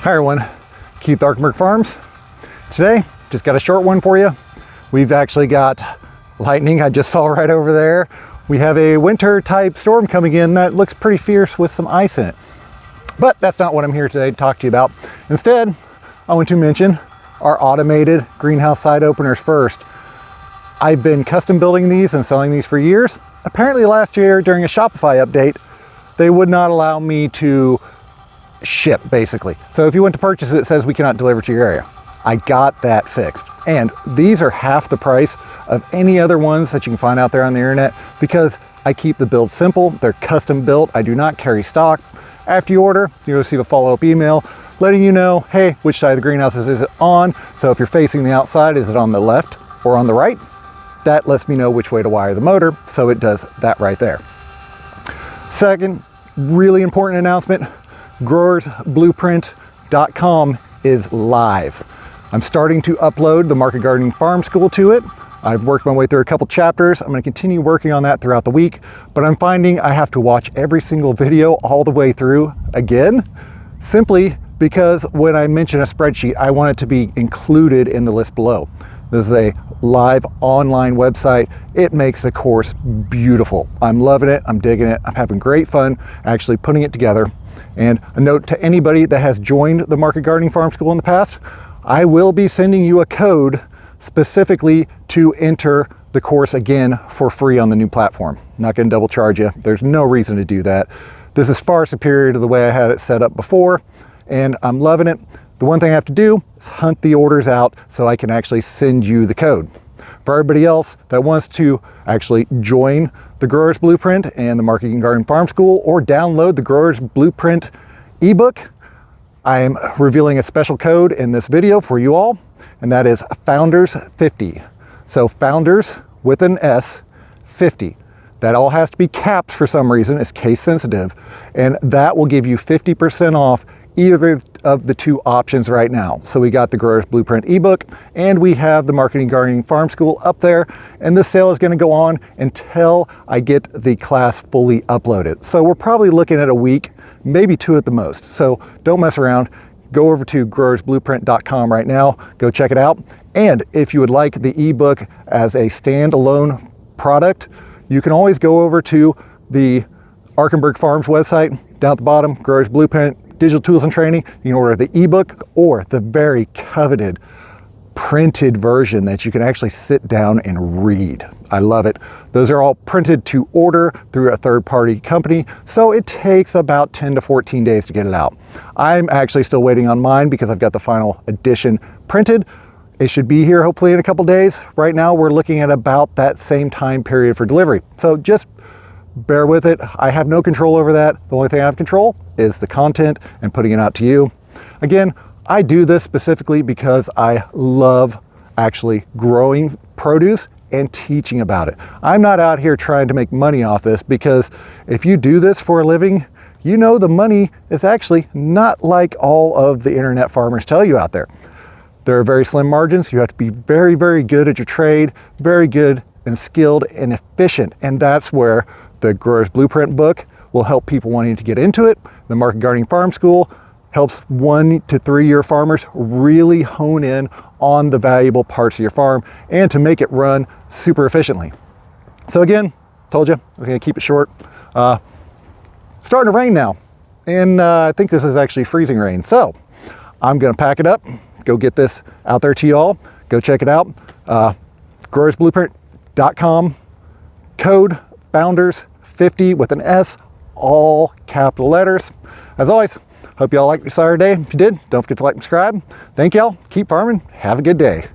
Hi everyone, Keith Arkenberg Farms. Today, just got a short one for you. We've actually got lightning I just saw right over there. We have a winter type storm coming in that looks pretty fierce with some ice in it. But that's not what I'm here today to talk to you about. Instead, I want to mention our automated greenhouse side openers first. I've been custom building these and selling these for years. Apparently last year during a Shopify update, they would not allow me to ship basically. So if you went to purchase it, it says we cannot deliver to your area. I got that fixed. And these are half the price of any other ones that you can find out there on the internet because I keep the build simple. They're custom built. I do not carry stock. After you order, you'll receive a follow-up email letting you know, hey, which side of the greenhouse is it on? So if you're facing the outside, is it on the left or on the right? That lets me know which way to wire the motor. So it does that right there. Second, really important announcement, growersblueprint.com is live. I'm starting to upload the Market Gardening Farm School to it. I've worked my way through a couple chapters. I'm going to continue working on that throughout the week, but I'm finding I have to watch every single video all the way through again, simply because when I mention a spreadsheet, I want it to be included in the list below. This is a live online website. It makes the course beautiful. I'm loving it. I'm digging it. I'm having great fun actually putting it together. And a note to anybody that has joined the Market Gardening Farm School in the past, I will be sending you a code specifically to enter the course again for free on the new platform. Not going to double charge you. There's no reason to do that. This is far superior to the way I had it set up before, and I'm loving it. The one thing I have to do is hunt the orders out so I can actually send you the code. For everybody else that wants to actually join the Growers Blueprint and the Market Gardening Farm School or download the Growers Blueprint ebook, I am revealing a special code in this video for you all, and that is Founders50. So Founders with an S, 50. That all has to be capped for some reason, it's case sensitive, and that will give you 50% off either of the two options right now. So we got the Growers Blueprint ebook and we have the Marketing Gardening Farm School up there, and this sale is going to go on until I get the class fully uploaded. So we're probably looking at a week, maybe two at the most. So don't mess around. Go over to growersblueprint.com right now. Go check it out. And if you would like the ebook as a standalone product, you can always go over to the Arkenberg Farms website down at the bottom, Growers Blueprint, Digital Tools and Training. You can order the ebook or the very coveted printed version that you can actually sit down and read. I love it. Those are all printed to order through a third-party company, so it takes about 10 to 14 days to get it out. I'm actually still waiting on mine because I've got the final edition printed. It should be here hopefully in a couple days. Right now we're looking at about that same time period for delivery. So just bear with it. I have no control over that. The only thing I have control is the content and putting it out to you. Again, I do this specifically because I love actually growing produce and teaching about it. I'm not out here trying to make money off this, because if you do this for a living, you know the money is actually not like all of the internet farmers tell you out there. There are very slim margins. You have to be very, very good at your trade, very good and skilled and efficient. And that's where the Growers Blueprint book will help people wanting to get into it. The Market Gardening Farm School helps 1 to 3 year farmers really hone in on the valuable parts of your farm and to make it run super efficiently. So again, told you I was going to keep it short. Starting to rain now, and I think this is actually freezing rain. So I'm going to pack it up, go get this out there to you all. Go check it out. growersblueprint.com, code Founders50 with an S, all capital letters. As always, hope y'all liked your Saturday. If you did, don't forget to like and subscribe. Thank y'all. Keep farming. Have a good day.